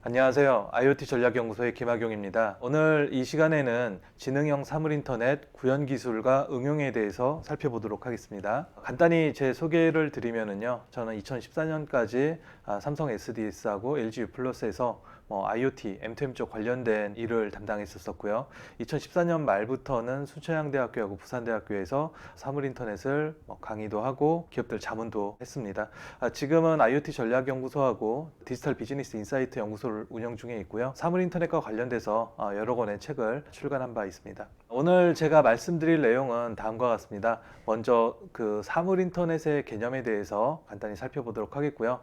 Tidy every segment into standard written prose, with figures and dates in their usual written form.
안녕하세요. IoT 전략연구소의 김학용입니다. 오늘 이 시간에는 지능형 사물인터넷 구현 기술과 응용에 대해서 살펴보도록 하겠습니다. 간단히 제 소개를 드리면요. 저는 2014년까지 삼성 SDS하고 LG U+에서 IoT, M2M 쪽 관련된 일을 담당했었고요. 2014년 말부터는 순천향대학교하고 부산대학교에서 사물인터넷을 강의도 하고 기업들 자문도 했습니다. 지금은 IoT 전략연구소하고 디지털 비즈니스 인사이트 연구소를 운영 중에 있고요. 사물인터넷과 관련돼서 여러 권의 책을 출간한 바 있습니다. 오늘 제가 말씀드릴 내용은 다음과 같습니다. 먼저 그 사물인터넷의 개념에 대해서 간단히 살펴보도록 하겠고요.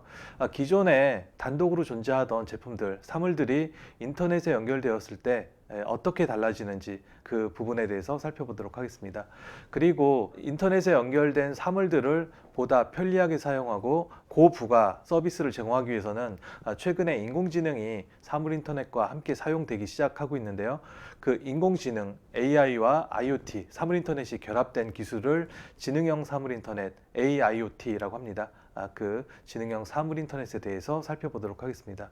기존에 단독으로 존재하던 제품들, 사물들이 인터넷에 연결되었을 때 어떻게 달라지는지 그 부분에 대해서 살펴보도록 하겠습니다. 그리고 인터넷에 연결된 사물들을 보다 편리하게 사용하고 고부가 서비스를 제공하기 위해서는 최근에 인공지능이 사물인터넷과 함께 사용되기 시작하고 있는데요. 그 인공지능, AI와 IoT, 사물인터넷이 결합된 기술을 지능형 사물인터넷, AIoT라고 합니다. 그 지능형 사물인터넷에 대해서 살펴보도록 하겠습니다.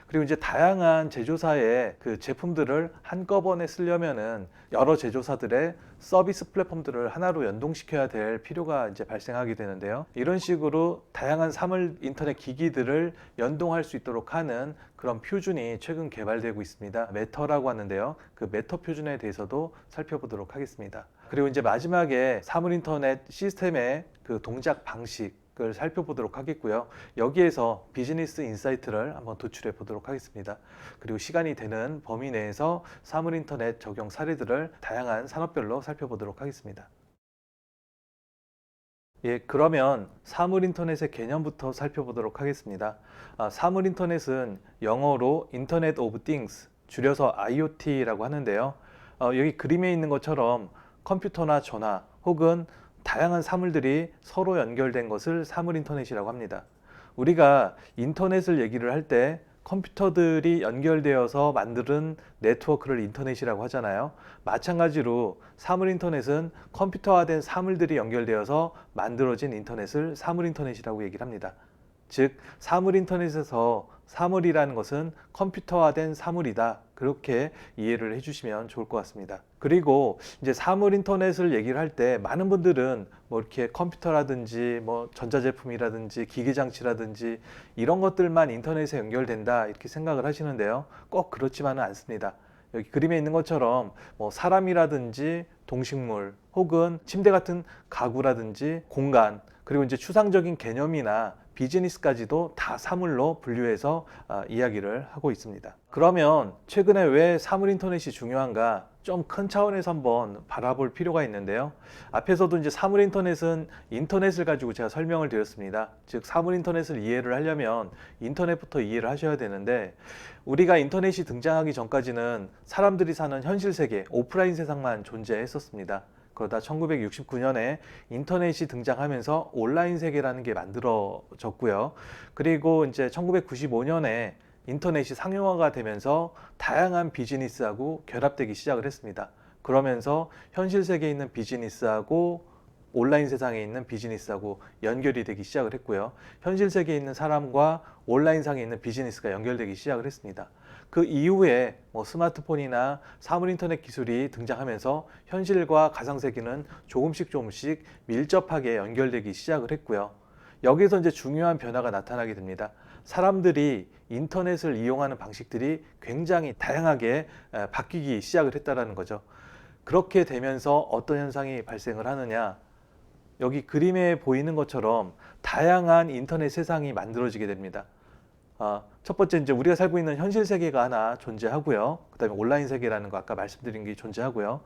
그리고 이제 다양한 제조사의 그 제품들을 한꺼번에 쓰려면은 여러 제조사들의 서비스 플랫폼들을 하나로 연동시켜야 될 필요가 이제 발생하게 되는데요. 이런 식으로 다양한 사물 인터넷 기기들을 연동할 수 있도록 하는 그런 표준이 최근 개발되고 있습니다. 매터라고 하는데요. 그 매터 표준에 대해서도 살펴보도록 하겠습니다. 그리고 이제 마지막에 사물 인터넷 시스템의 그 동작 방식 을 살펴보도록 하겠고요. 여기에서 비즈니스 인사이트를 한번 도출해 보도록 하겠습니다. 그리고 시간이 되는 범위 내에서 사물인터넷 적용 사례들을 다양한 산업별로 살펴보도록 하겠습니다. 예, 그러면 사물인터넷의 개념부터 살펴보도록 하겠습니다. 사물인터넷은 영어로 인터넷 오브 띵스, 줄여서 IoT라고 하는데요. 여기 그림에 있는 것처럼 컴퓨터나 전화 혹은 다양한 사물들이 서로 연결된 것을 사물인터넷이라고 합니다. 우리가 인터넷을 얘기를 할 때 컴퓨터들이 연결되어서 만드는 네트워크를 인터넷이라고 하잖아요. 마찬가지로 사물인터넷은 컴퓨터화된 사물들이 연결되어서 만들어진 인터넷을 사물인터넷이라고 얘기를 합니다. 즉, 사물인터넷에서 사물이라는 것은 컴퓨터화된 사물이다. 그렇게 이해를 해주시면 좋을 것 같습니다. 그리고 이제 사물인터넷을 얘기를 할 때 많은 분들은 뭐 이렇게 컴퓨터라든지 뭐 전자제품이라든지 기기장치라든지 이런 것들만 인터넷에 연결된다 이렇게 생각을 하시는데요. 꼭 그렇지만은 않습니다. 여기 그림에 있는 것처럼 뭐 사람이라든지 동식물 혹은 침대 같은 가구라든지 공간 그리고 이제 추상적인 개념이나 비즈니스까지도 다 사물로 분류해서 이야기를 하고 있습니다. 그러면 최근에 왜 사물 인터넷이 중요한가? 좀 큰 차원에서 한번 바라볼 필요가 있는데요. 앞에서도 이제 사물 인터넷은 인터넷을 가지고 제가 설명을 드렸습니다. 즉 사물 인터넷을 이해를 하려면 인터넷부터 이해를 하셔야 되는데 우리가 인터넷이 등장하기 전까지는 사람들이 사는 현실 세계, 오프라인 세상만 존재했었습니다. 그러다 1969년에 인터넷이 등장하면서 온라인 세계라는 게 만들어졌고요. 그리고 이제 1995년에 인터넷이 상용화가 되면서 다양한 비즈니스하고 결합되기 시작을 했습니다. 그러면서 현실 세계에 있는 비즈니스하고 온라인 세상에 있는 비즈니스하고 연결이 되기 시작을 했고요. 현실 세계에 있는 사람과 온라인 상에 있는 비즈니스가 연결되기 시작을 했습니다. 그 이후에 스마트폰이나 사물인터넷 기술이 등장하면서 현실과 가상세계는 조금씩 밀접하게 연결되기 시작을 했고요. 여기서 이제 중요한 변화가 나타나게 됩니다. 사람들이 인터넷을 이용하는 방식들이 굉장히 다양하게 바뀌기 시작을 했다는 거죠. 그렇게 되면서 어떤 현상이 발생을 하느냐? 여기 그림에 보이는 것처럼 다양한 인터넷 세상이 만들어지게 됩니다. 첫 번째 이제 우리가 살고 있는 현실 세계가 하나 존재하고요. 그 다음에 온라인 세계라는 거 아까 말씀드린 게 존재하고요.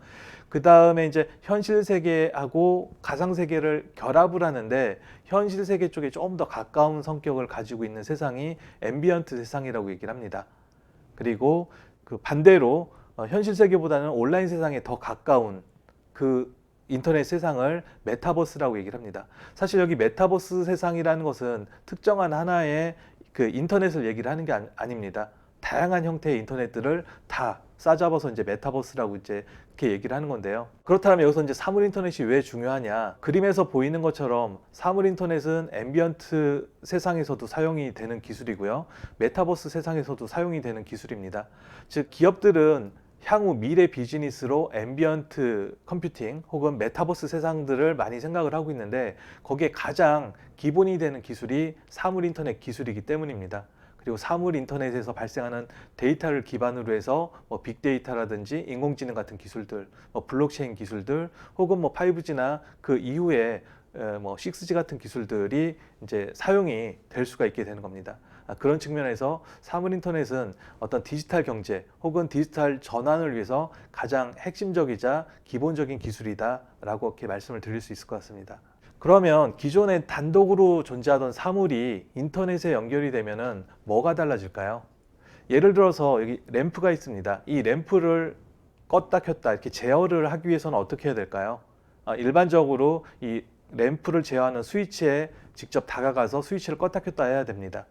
그 다음에 이제 현실 세계하고 가상 세계를 결합을 하는데 현실 세계 쪽에 조금 더 가까운 성격을 가지고 있는 세상이 앰비언트 세상이라고 얘기를 합니다. 그리고 그 반대로 현실 세계보다는 온라인 세상에 더 가까운 그 인터넷 세상을 메타버스라고 얘기를 합니다. 사실 여기 메타버스 세상이라는 것은 특정한 하나의 그 인터넷을 얘기를 하는 게 아닙니다. 다양한 형태의 인터넷들을 다 싸잡아서 이제 메타버스라고 이제 이렇게 얘기를 하는 건데요. 그렇다면 여기서 이제 사물 인터넷이 왜 중요하냐? 그림에서 보이는 것처럼 사물 인터넷은 앰비언트 세상에서도 사용이 되는 기술이고요. 메타버스 세상에서도 사용이 되는 기술입니다. 즉 기업들은 향후 미래 비즈니스로 앰비언트 컴퓨팅 혹은 메타버스 세상들을 많이 생각을 하고 있는데 거기에 가장 기본이 되는 기술이 사물 인터넷 기술이기 때문입니다. 그리고 사물 인터넷에서 발생하는 데이터를 기반으로 해서 뭐 빅데이터라든지 인공지능 같은 기술들, 뭐 블록체인 기술들, 혹은 뭐 5G나 그 이후에 뭐 6G 같은 기술들이 이제 사용이 될 수가 있게 되는 겁니다. 그런 측면에서 사물 인터넷은 어떤 디지털 경제 혹은 디지털 전환을 위해서 가장 핵심적이자 기본적인 기술이다라고 이렇게 말씀을 드릴 수 있을 것 같습니다. 그러면 기존에 단독으로 존재하던 사물이 인터넷에 연결이 되면은 뭐가 달라질까요? 예를 들어서 여기 램프가 있습니다. 이 램프를 껐다 켰다 이렇게 제어를 하기 위해서는 어떻게 해야 될까요? 일반적으로 이 램프를 제어하는 스위치에 직접 다가가서 스위치를 껐다 켰다 해야 됩니다.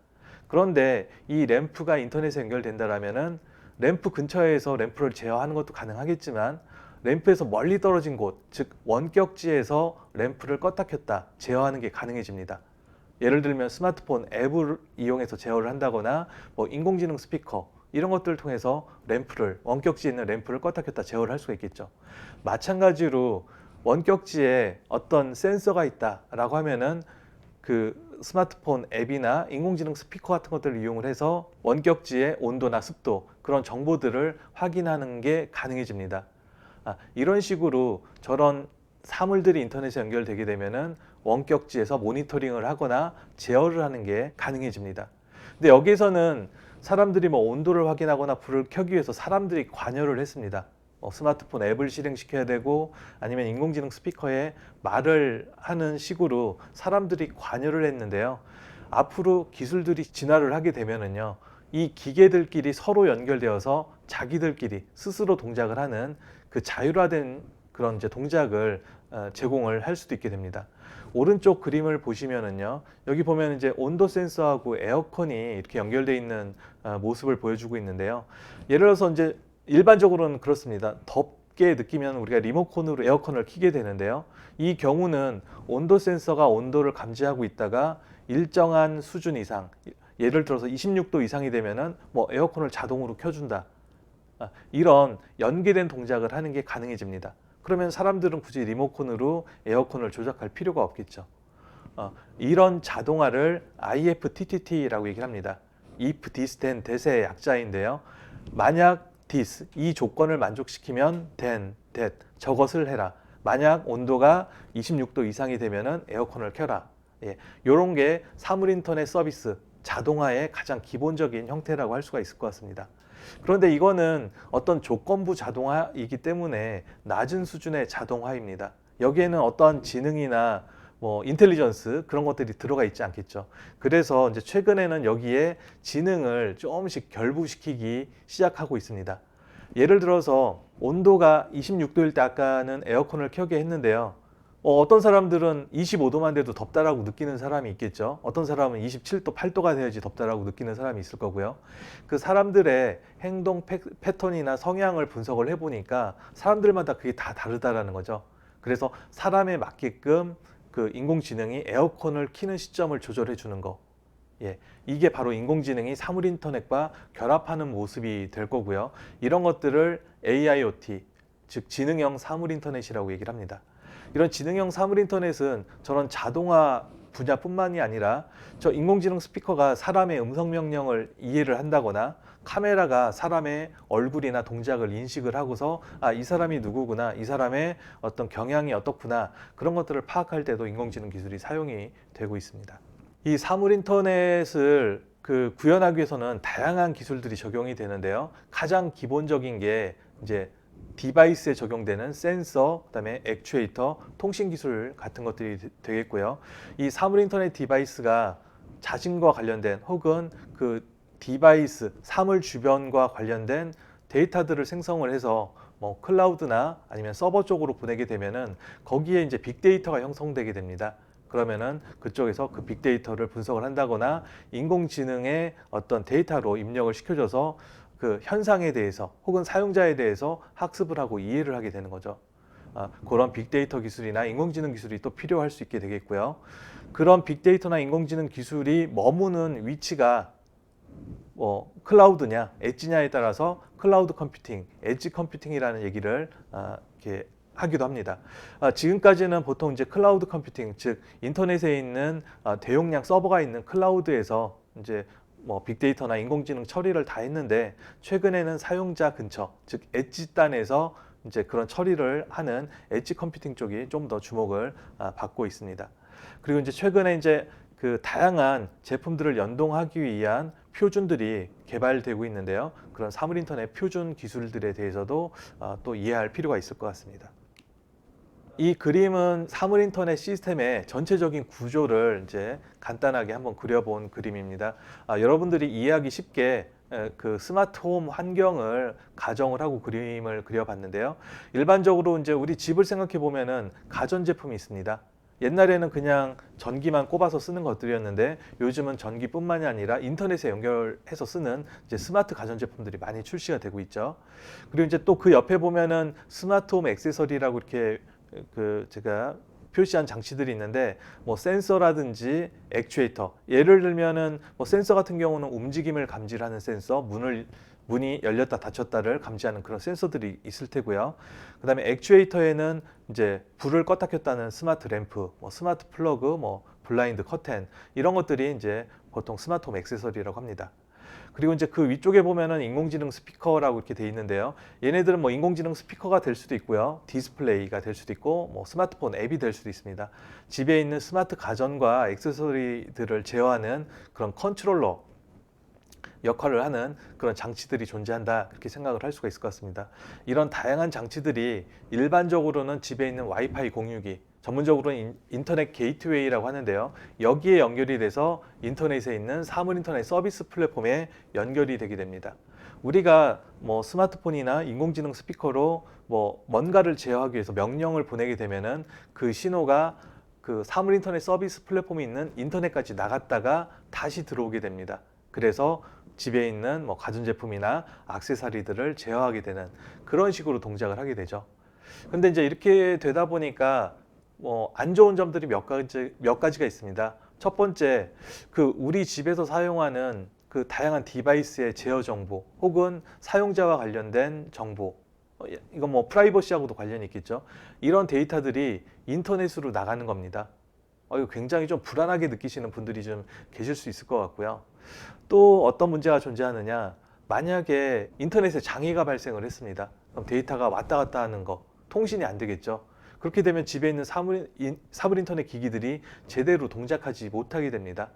그런데 이 램프가 인터넷에 연결된다라면은 램프 근처에서 램프를 제어하는 것도 가능하겠지만 램프에서 멀리 떨어진 곳, 즉 원격지에서 램프를 껐다 켰다 제어하는 게 가능해집니다. 예를 들면 스마트폰 앱을 이용해서 제어를 한다거나 뭐 인공지능 스피커 이런 것들을 통해서 램프를 원격지에 있는 램프를 껐다 켰다 제어를 할 수가 있겠죠. 마찬가지로 원격지에 어떤 센서가 있다라고 하면은 그 스마트폰 앱이나 인공지능 스피커 같은 것들을 이용을 해서 원격지의 온도나 습도 그런 정보들을 확인하는 게 가능해집니다. 이런 식으로 저런 사물들이 인터넷에 연결되게 되면은 원격지에서 모니터링을 하거나 제어를 하는 게 가능해집니다. 근데 여기에서는 사람들이 뭐 온도를 확인하거나 불을 켜기 위해서 사람들이 관여를 했습니다. 스마트폰 앱을 실행시켜야 되고 아니면 인공지능 스피커에 말을 하는 식으로 사람들이 관여를 했는데요. 앞으로 기술들이 진화를 하게 되면은요, 이 기계들끼리 서로 연결되어서 자기들끼리 스스로 동작을 하는 그 자율화된 그런 이제 동작을 제공을 할 수도 있게 됩니다. 오른쪽 그림을 보시면은요, 여기 보면 이제 온도 센서하고 에어컨이 이렇게 연결되어 있는 모습을 보여주고 있는데요. 예를 들어서 이제 일반적으로는 그렇습니다. 덥게 느끼면 우리가 리모컨으로 에어컨을 켜게 되는데요. 이 경우는 온도 센서가 온도를 감지하고 있다가 일정한 수준 이상, 예를 들어서 26도 이상이 되면은 뭐 에어컨을 자동으로 켜준다. 이런 연계된 동작을 하는 게 가능해집니다. 그러면 사람들은 굳이 리모컨으로 에어컨을 조작할 필요가 없겠죠. 이런 자동화를 IFTTT라고 얘기를 합니다. If this then that의 약자인데요. 만약 this, 이 조건을 만족시키면 then that, 저것을 해라. 만약 온도가 26도 이상이 되면은 에어컨을 켜라. 이런 게 사물 인터넷 서비스 자동화의 가장 기본적인 형태라고 할 수가 있을 것 같습니다. 그런데 이거는 어떤 조건부 자동화이기 때문에 낮은 수준의 자동화입니다. 여기에는 어떠한 지능이나 뭐 인텔리전스 그런 것들이 들어가 있지 않겠죠. 그래서 이제 최근에는 여기에 지능을 조금씩 결부시키기 시작하고 있습니다. 예를 들어서 온도가 26도일 때 아까는 에어컨을 켜게 했는데요. 어떤 사람들은 25도만 돼도 덥다라고 느끼는 사람이 있겠죠. 어떤 사람은 27도, 8도가 돼야지 덥다라고 느끼는 사람이 있을 거고요. 그 사람들의 행동 패턴이나 성향을 분석을 해보니까 사람들마다 그게 다 다르다라는 거죠. 그래서 사람에 맞게끔 그 인공지능이 에어컨을 켜는 시점을 조절해 주는 거. 이게 바로 인공지능이 사물 인터넷과 결합하는 모습이 될 거고요. 이런 것들을 AIoT, 즉 지능형 사물 인터넷이라고 얘기를 합니다. 이런 지능형 사물 인터넷은 저런 자동화 분야뿐만이 아니라 저 인공지능 스피커가 사람의 음성 명령을 이해를 한다거나 카메라가 사람의 얼굴이나 동작을 인식을 하고서 이 사람이 누구구나, 이 사람의 어떤 경향이 어떻구나 그런 것들을 파악할 때도 인공지능 기술이 사용이 되고 있습니다. 이 사물 인터넷을 구현하기 위해서는 다양한 기술들이 적용이 되는데요. 가장 기본적인 게 이제 디바이스에 적용되는 센서, 그다음에 액추에이터, 통신 기술 같은 것들이 되겠고요. 이 사물 인터넷 디바이스가 자신과 관련된 혹은 그 디바이스, 사물 주변과 관련된 데이터들을 생성을 해서 뭐 클라우드나 아니면 서버 쪽으로 보내게 되면은 거기에 이제 빅데이터가 형성되게 됩니다. 그러면은 그쪽에서 그 빅데이터를 분석을 한다거나 인공지능의 어떤 데이터로 입력을 시켜줘서 그 현상에 대해서 혹은 사용자에 대해서 학습을 하고 이해를 하게 되는 거죠. 그런 빅데이터 기술이나 인공지능 기술이 또 필요할 수 있게 되겠고요. 그런 빅데이터나 인공지능 기술이 머무는 위치가 클라우드냐, 엣지냐에 따라서 클라우드 컴퓨팅, 엣지 컴퓨팅이라는 얘기를 이렇게 하기도 합니다. 지금까지는 보통 이제 클라우드 컴퓨팅, 즉 인터넷에 있는 대용량 서버가 있는 클라우드에서 이제 빅데이터나 인공지능 처리를 다 했는데 최근에는 사용자 근처, 즉 엣지 단에서 이제 그런 처리를 하는 엣지 컴퓨팅 쪽이 좀 더 주목을 받고 있습니다. 그리고 이제 최근에 이제 그 다양한 제품들을 연동하기 위한 표준들이 개발되고 있는데요. 그런 사물인터넷 표준 기술들에 대해서도 또 이해할 필요가 있을 것 같습니다. 이 그림은 사물인터넷 시스템의 전체적인 구조를 이제 간단하게 한번 그려본 그림입니다. 여러분들이 이해하기 쉽게 그 스마트홈 환경을 가정을 하고 그림을 그려봤는데요. 일반적으로 이제 우리 집을 생각해 보면은 가전제품이 있습니다. 옛날에는 그냥 전기만 꼽아서 쓰는 것들이었는데 요즘은 전기뿐만이 아니라 인터넷에 연결해서 쓰는 이제 스마트 가전제품들이 많이 출시가 되고 있죠. 그리고 이제 또 그 옆에 보면은 스마트홈 액세서리라고 이렇게 그 제가 표시한 장치들이 있는데 센서라든지 액추에이터, 예를 들면은 센서 같은 경우는 움직임을 감지하는 센서, 문이 열렸다 닫혔다를 감지하는 그런 센서들이 있을 테고요. 그다음에 액추에이터에는 이제 불을 껐다 켰다는 스마트 램프, 스마트 플러그, 블라인드 커튼 이런 것들이 이제 보통 스마트홈 액세서리라고 합니다. 그리고 이제 그 위쪽에 보면은 인공지능 스피커라고 이렇게 돼 있는데요. 얘네들은 인공지능 스피커가 될 수도 있고요. 디스플레이가 될 수도 있고, 스마트폰 앱이 될 수도 있습니다. 집에 있는 스마트 가전과 액세서리들을 제어하는 그런 컨트롤러 역할을 하는 그런 장치들이 존재한다. 그렇게 생각을 할 수가 있을 것 같습니다. 이런 다양한 장치들이 일반적으로는 집에 있는 와이파이 공유기, 전문적으로는 인터넷 게이트웨이라고 하는데요. 여기에 연결이 돼서 인터넷에 있는 사물인터넷 서비스 플랫폼에 연결이 되게 됩니다. 우리가 스마트폰이나 인공지능 스피커로 뭔가를 제어하기 위해서 명령을 보내게 되면은 그 신호가 그 사물인터넷 서비스 플랫폼이 있는 인터넷까지 나갔다가 다시 들어오게 됩니다. 그래서 집에 있는 가전제품이나 액세서리들을 제어하게 되는 그런 식으로 동작을 하게 되죠. 근데 이제 이렇게 되다 보니까 안 좋은 점들이 몇 가지가 있습니다. 첫 번째, 그 우리 집에서 사용하는 그 다양한 디바이스의 제어 정보 혹은 사용자와 관련된 정보, 이건 프라이버시하고도 관련이 있겠죠. 이런 데이터들이 인터넷으로 나가는 겁니다. 이거 굉장히 좀 불안하게 느끼시는 분들이 좀 계실 수 있을 것 같고요. 또 어떤 문제가 존재하느냐, 만약에 인터넷에 장애가 발생을 했습니다. 그럼 데이터가 왔다 갔다 하는 거, 통신이 안 되겠죠. 그렇게 되면 집에 있는 사물인터넷 기기들이 제대로 동작하지 못하게 됩니다.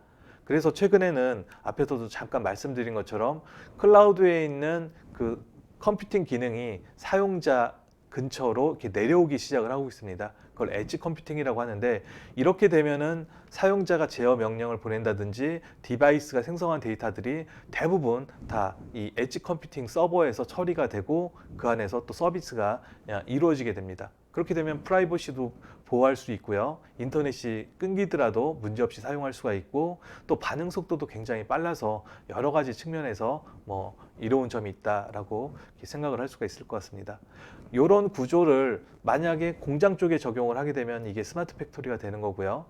그래서 최근에는 앞에서도 잠깐 말씀드린 것처럼 클라우드에 있는 그 컴퓨팅 기능이 사용자 근처로 이렇게 내려오기 시작을 하고 있습니다. 그걸 엣지 컴퓨팅이라고 하는데, 이렇게 되면은 사용자가 제어 명령을 보낸다든지 디바이스가 생성한 데이터들이 대부분 다 이 엣지 컴퓨팅 서버에서 처리가 되고 그 안에서 또 서비스가 이루어지게 됩니다. 그렇게 되면 프라이버시도 보호할 수 있고요. 인터넷이 끊기더라도 문제없이 사용할 수가 있고, 또 반응 속도도 굉장히 빨라서 여러 가지 측면에서 이로운 점이 있다라고 생각을 할 수가 있을 것 같습니다. 이런 구조를 만약에 공장 쪽에 적용을 하게 되면 이게 스마트 팩토리가 되는 거고요.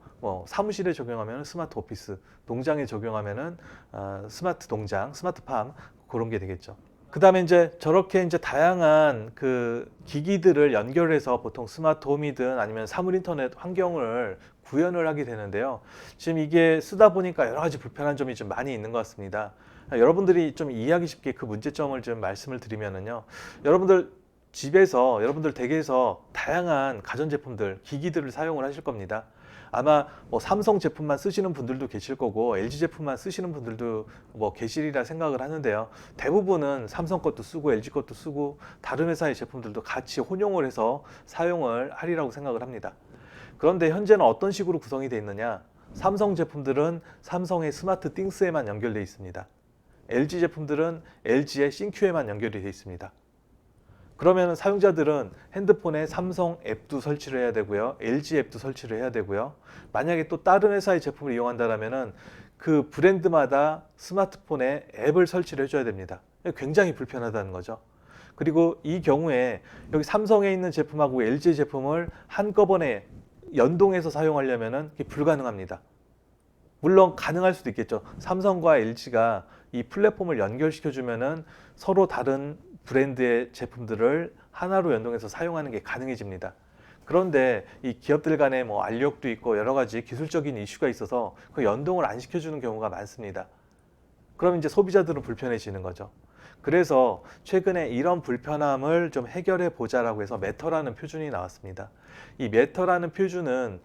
사무실에 적용하면 스마트 오피스, 농장에 적용하면은 스마트 농장, 스마트 팜 그런 게 되겠죠. 그 다음에 이제 저렇게 이제 다양한 그 기기들을 연결해서 보통 스마트 홈이든 아니면 사물 인터넷 환경을 구현을 하게 되는데요. 지금 이게 쓰다 보니까 여러 가지 불편한 점이 좀 많이 있는 것 같습니다. 여러분들이 좀 이해하기 쉽게 그 문제점을 좀 말씀을 드리면은요. 여러분들 집에서, 여러분들 댁에서 다양한 가전제품들, 기기들을 사용을 하실 겁니다. 아마 삼성 제품만 쓰시는 분들도 계실 거고 LG 제품만 쓰시는 분들도 계시리라 생각을 하는데요. 대부분은 삼성 것도 쓰고 LG 것도 쓰고 다른 회사의 제품들도 같이 혼용을 해서 사용을 하리라고 생각을 합니다. 그런데 현재는 어떤 식으로 구성이 되어 있느냐? 삼성 제품들은 삼성의 스마트 띵스에만 연결되어 있습니다. LG 제품들은 LG의 싱큐에만 연결이 되어 있습니다. 그러면 사용자들은 핸드폰에 삼성 앱도 설치를 해야 되고요. LG 앱도 설치를 해야 되고요. 만약에 또 다른 회사의 제품을 이용한다면은 그 브랜드마다 스마트폰에 앱을 설치를 해줘야 됩니다. 굉장히 불편하다는 거죠. 그리고 이 경우에 여기 삼성에 있는 제품하고 LG 제품을 한꺼번에 연동해서 사용하려면은 그게 불가능합니다. 물론 가능할 수도 있겠죠. 삼성과 LG가 이 플랫폼을 연결시켜주면은 서로 다른 브랜드의 제품들을 하나로 연동해서 사용하는 게 가능해집니다. 그런데 이 기업들 간에 뭐 알력도 있고 여러 가지 기술적인 이슈가 있어서 그 연동을 안 시켜주는 경우가 많습니다. 그럼 이제 소비자들은 불편해지는 거죠. 그래서 최근에 이런 불편함을 좀 해결해 보자라고 해서 매터라는 표준이 나왔습니다. 이 매터라는 표준은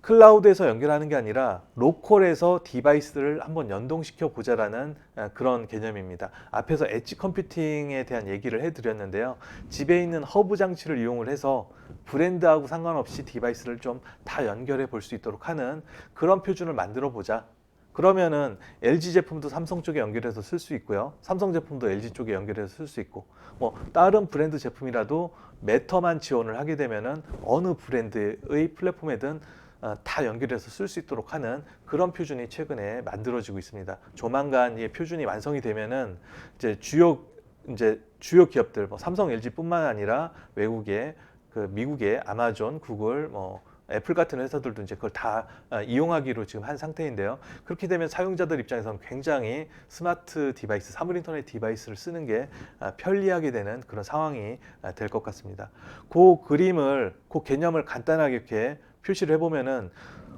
클라우드에서 연결하는 게 아니라 로컬에서 디바이스를 한번 연동시켜 보자라는 그런 개념입니다. 앞에서 엣지 컴퓨팅에 대한 얘기를 해드렸는데요. 집에 있는 허브 장치를 이용을 해서 브랜드하고 상관없이 디바이스를 좀 다 연결해 볼 수 있도록 하는 그런 표준을 만들어 보자. 그러면은 LG 제품도 삼성 쪽에 연결해서 쓸 수 있고요. 삼성 제품도 LG 쪽에 연결해서 쓸 수 있고, 뭐 다른 브랜드 제품이라도 매터만 지원을 하게 되면은 어느 브랜드의 플랫폼에든 다 연결해서 쓸 수 있도록 하는 그런 표준이 최근에 만들어지고 있습니다. 조만간 이 표준이 완성이 되면은 이제 주요 기업들, 뭐 삼성, LG뿐만 아니라 외국의 미국의 아마존, 구글, 뭐 애플 같은 회사들도 이제 그걸 다 이용하기로 지금 한 상태인데요. 그렇게 되면 사용자들 입장에서는 굉장히 스마트 디바이스, 사물 인터넷 디바이스를 쓰는 게 편리하게 되는 그런 상황이 될 것 같습니다. 그 개념을 간단하게 이렇게 표시를 해보면은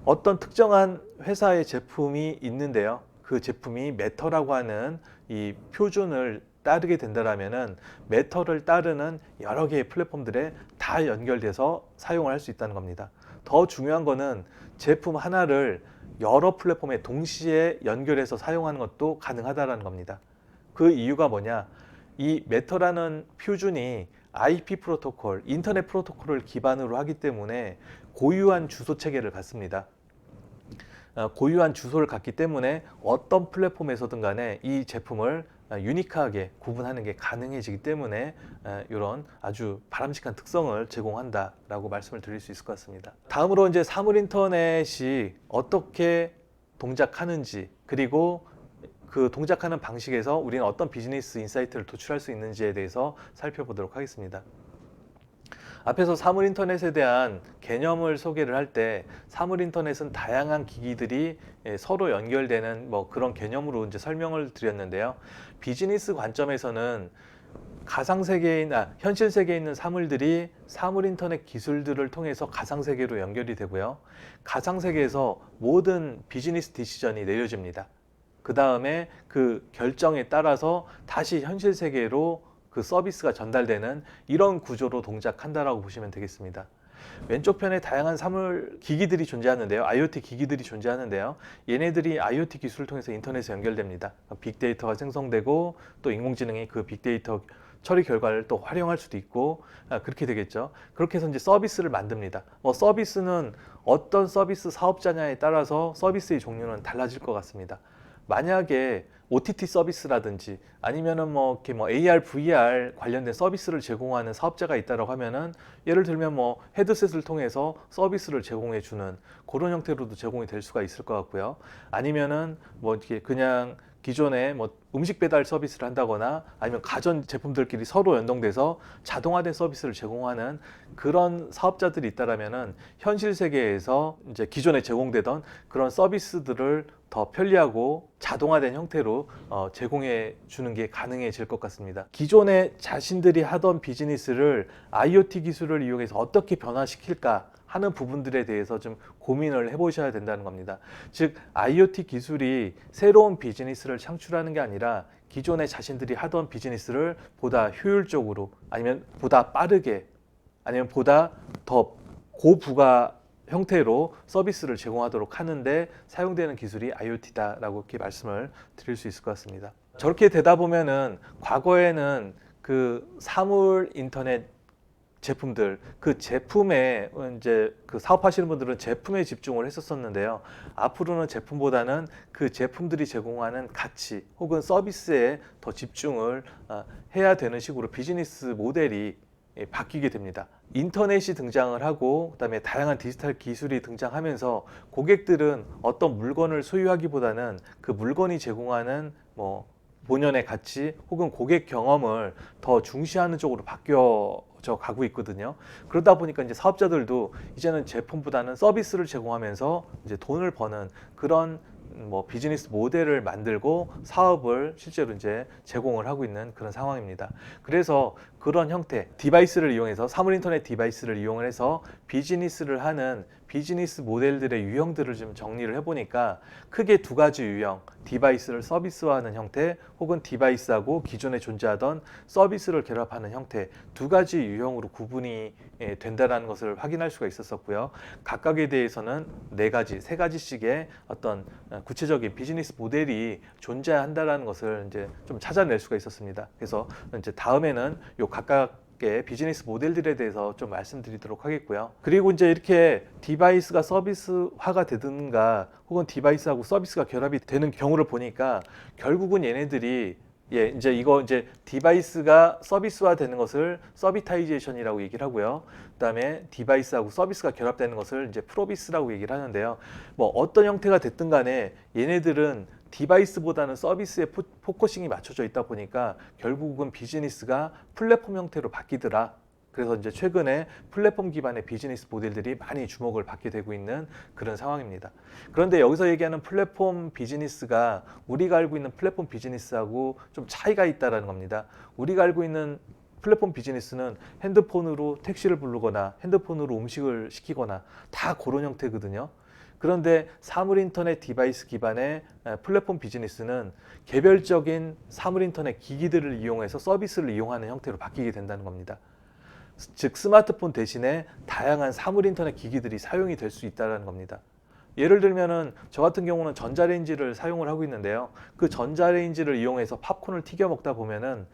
어떤 특정한 회사의 제품이 있는데요. 그 제품이 매터라고 하는 이 표준을 따르게 된다면은 매터를 따르는 여러 개의 플랫폼들에 다 연결돼서 사용을 할 수 있다는 겁니다. 더 중요한 거는 제품 하나를 여러 플랫폼에 동시에 연결해서 사용하는 것도 가능하다는 겁니다. 그 이유가 뭐냐? 이 매터라는 표준이 IP 프로토콜, 인터넷 프로토콜을 기반으로 하기 때문에 고유한 주소 체계를 갖습니다. 고유한 주소를 갖기 때문에 어떤 플랫폼에서든 간에 이 제품을 유니크하게 구분하는 게 가능해지기 때문에 이런 아주 바람직한 특성을 제공한다라고 말씀을 드릴 수 있을 것 같습니다. 다음으로 이제 사물 인터넷이 어떻게 동작하는지, 그리고 그 동작하는 방식에서 우리는 어떤 비즈니스 인사이트를 도출할 수 있는지에 대해서 살펴보도록 하겠습니다. 앞에서 사물 인터넷에 대한 개념을 소개를 할 때 사물 인터넷은 다양한 기기들이 서로 연결되는 뭐 그런 개념으로 이제 설명을 드렸는데요. 비즈니스 관점에서는 가상 세계인 현실 세계에 있는 사물들이 사물 인터넷 기술들을 통해서 가상 세계로 연결이 되고요. 가상 세계에서 모든 비즈니스 디시전이 내려집니다. 그 다음에 그 결정에 따라서 다시 현실 세계로 그 서비스가 전달되는 이런 구조로 동작한다라고 보시면 되겠습니다. 왼쪽 편에 다양한 사물 기기들이 존재하는데요. IoT 기기들이 존재하는데요. 얘네들이 IoT 기술을 통해서 인터넷에 연결됩니다. 빅데이터가 생성되고 또 인공지능이 그 빅데이터 처리 결과를 또 활용할 수도 있고 그렇게 되겠죠. 그렇게 해서 이제 서비스를 만듭니다. 서비스는 어떤 서비스 사업자냐에 따라서 서비스의 종류는 달라질 것 같습니다. 만약에 OTT 서비스라든지 아니면은 이렇게 AR, VR 관련된 서비스를 제공하는 사업자가 있다고 하면은 예를 들면 헤드셋을 통해서 서비스를 제공해 주는 그런 형태로도 제공이 될 수가 있을 것 같고요. 아니면은 이렇게 그냥 기존에 음식 배달 서비스를 한다거나 아니면 가전 제품들끼리 서로 연동돼서 자동화된 서비스를 제공하는 그런 사업자들이 있다라면은 현실 세계에서 이제 기존에 제공되던 그런 서비스들을 더 편리하고 자동화된 형태로 제공해 주는 게 가능해질 것 같습니다. 기존에 자신들이 하던 비즈니스를 IoT 기술을 이용해서 어떻게 변화시킬까 하는 부분들에 대해서 좀 고민을 해보셔야 된다는 겁니다. 즉 IoT 기술이 새로운 비즈니스를 창출하는 게 아니라 기존에 자신들이 하던 비즈니스를 보다 효율적으로 아니면 보다 빠르게 아니면 보다 더 고부가 형태로 서비스를 제공하도록 하는데 사용되는 기술이 IoT다라고 이렇게 말씀을 드릴 수 있을 것 같습니다. 저렇게 되다 보면은 과거에는 그 사물 인터넷 제품들, 그 제품에 이제 그 사업하시는 분들은 제품에 집중을 했었었는데요. 앞으로는 제품보다는 그 제품들이 제공하는 가치 혹은 서비스에 더 집중을 해야 되는 식으로 비즈니스 모델이 바뀌게 됩니다. 인터넷이 등장을 하고 그다음에 다양한 디지털 기술이 등장하면서 고객들은 어떤 물건을 소유하기보다는 그 물건이 제공하는 뭐 본연의 가치 혹은 고객 경험을 더 중시하는 쪽으로 바뀌어져 가고 있거든요. 그러다 보니까 이제 사업자들도 이제는 제품보다는 서비스를 제공하면서 이제 돈을 버는 그런 뭐 비즈니스 모델을 만들고 사업을 실제로 이제 제공을 하고 있는 그런 상황입니다. 그래서 그런 형태 디바이스를 이용해서 사물 인터넷 디바이스를 이용을 해서 비즈니스를 하는 비즈니스 모델들의 유형들을 좀 정리를 해보니까 크게 두 가지 유형, 디바이스를 서비스화하는 형태 혹은 디바이스하고 기존에 존재하던 서비스를 결합하는 형태 두 가지 유형으로 구분이 된다는 것을 확인할 수가 있었었고요. 각각에 대해서는 네 가지, 세 가지씩의 어떤 구체적인 비즈니스 모델이 존재한다는 것을 이제 좀 찾아낼 수가 있었습니다. 그래서 이제 다음에는 요 각각의 비즈니스 모델들에 대해서 좀 말씀드리도록 하겠고요. 그리고 이제 이렇게 디바이스가 서비스화가 되든가 혹은 디바이스하고 서비스가 결합이 되는 경우를 보니까 결국은 얘네들이 이제 디바이스가 서비스화 되는 것을 서비타이제이션이라고 얘기를 하고요. 그다음에 디바이스하고 서비스가 결합되는 것을 이제 프로비스라고 얘기를 하는데요. 뭐 어떤 형태가 됐든 간에 얘네들은 디바이스보다는 서비스에 포커싱이 맞춰져 있다 보니까 결국은 비즈니스가 플랫폼 형태로 바뀌더라. 그래서 이제 최근에 플랫폼 기반의 비즈니스 모델들이 많이 주목을 받게 되고 있는 그런 상황입니다. 그런데 여기서 얘기하는 플랫폼 비즈니스가 우리가 알고 있는 플랫폼 비즈니스하고 좀 차이가 있다는 겁니다. 우리가 알고 있는 플랫폼 비즈니스는 핸드폰으로 택시를 부르거나 핸드폰으로 음식을 시키거나 다 그런 형태거든요. 그런데 사물 인터넷 디바이스 기반의 플랫폼 비즈니스는 개별적인 사물 인터넷 기기들을 이용해서 서비스를 이용하는 형태로 바뀌게 된다는 겁니다. 즉 스마트폰 대신에 다양한 사물 인터넷 기기들이 사용이 될 수 있다는 겁니다. 예를 들면은 저 같은 경우는 전자레인지를 사용을 하고 있는데요. 그 전자레인지를 이용해서 팝콘을 튀겨 먹다 보면은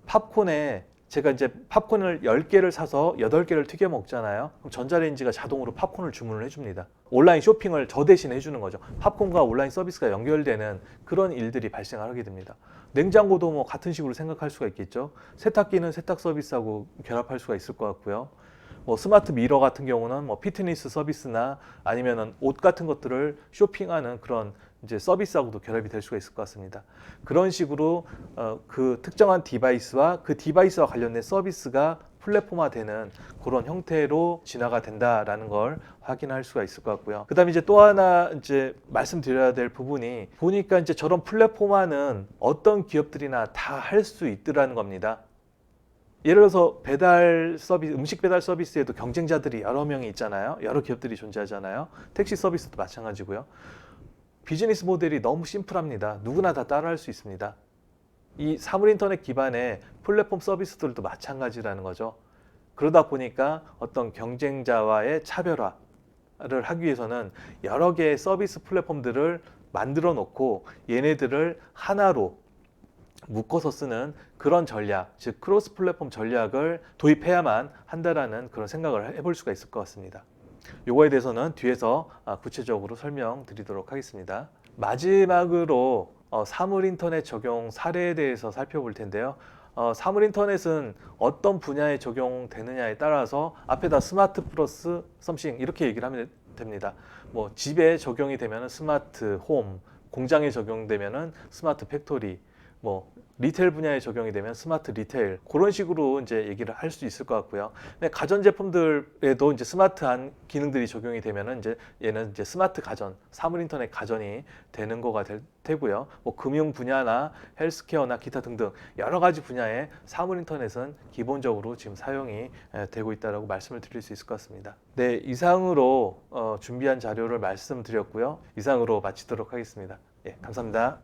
팝콘에 제가 이제 팝콘을 10개를 사서 8개를 튀겨 먹잖아요. 그럼 전자레인지가 자동으로 팝콘을 주문을 해줍니다. 온라인 쇼핑을 저 대신 해주는 거죠. 팝콘과 온라인 서비스가 연결되는 그런 일들이 발생하게 됩니다. 냉장고도 뭐 같은 식으로 생각할 수가 있겠죠. 세탁기는 세탁 서비스하고 결합할 수가 있을 것 같고요. 뭐 스마트 미러 같은 경우는 뭐 피트니스 서비스나 아니면은 옷 같은 것들을 쇼핑하는 그런 이제 서비스하고도 결합이 될 수가 있을 것 같습니다. 그런 식으로 그 특정한 디바이스와 그 디바이스와 관련된 서비스가 플랫폼화되는 그런 형태로 진화가 된다라는 걸 확인할 수가 있을 것 같고요. 그다음에 이제 또 하나 이제 말씀드려야 될 부분이 보니까 이제 저런 플랫폼화는 어떤 기업들이나 다 할 수 있더라는 겁니다. 예를 들어서 배달 서비스, 음식 배달 서비스에도 경쟁자들이 여러 명이 있잖아요. 여러 기업들이 존재하잖아요. 택시 서비스도 마찬가지고요. 비즈니스 모델이 너무 심플합니다. 누구나 다 따라할 수 있습니다. 이 사물 인터넷 기반의 플랫폼 서비스들도 마찬가지라는 거죠. 그러다 보니까 어떤 경쟁자와의 차별화를 하기 위해서는 여러 개의 서비스 플랫폼들을 만들어 놓고 얘네들을 하나로 묶어서 쓰는 그런 전략, 즉 크로스 플랫폼 전략을 도입해야만 한다라는 그런 생각을 해볼 수가 있을 것 같습니다. 요거에 대해서는 뒤에서 구체적으로 설명드리도록 하겠습니다. 마지막으로 사물 인터넷 적용 사례에 대해서 살펴볼 텐데요. 사물 인터넷은 어떤 분야에 적용되느냐에 따라서 앞에다 스마트 플러스 썸씽 이렇게 얘기를 하면 됩니다. 뭐 집에 적용이 되면 스마트 홈, 공장에 적용되면 스마트 팩토리, 뭐 리테일 분야에 적용이 되면 스마트 리테일 그런 식으로 이제 얘기를 할 수 있을 것 같고요. 근데 가전 제품들에도 이제 스마트한 기능들이 적용이 되면은 이제 얘는 이제 스마트 가전, 사물 인터넷 가전이 되는 거가 될 테고요. 뭐 금융 분야나 헬스케어나 기타 등등 여러 가지 분야에 사물 인터넷은 기본적으로 지금 사용이 되고 있다라고 말씀을 드릴 수 있을 것 같습니다. 네, 이상으로 준비한 자료를 말씀드렸고요. 이상으로 마치도록 하겠습니다. 예, 감사합니다.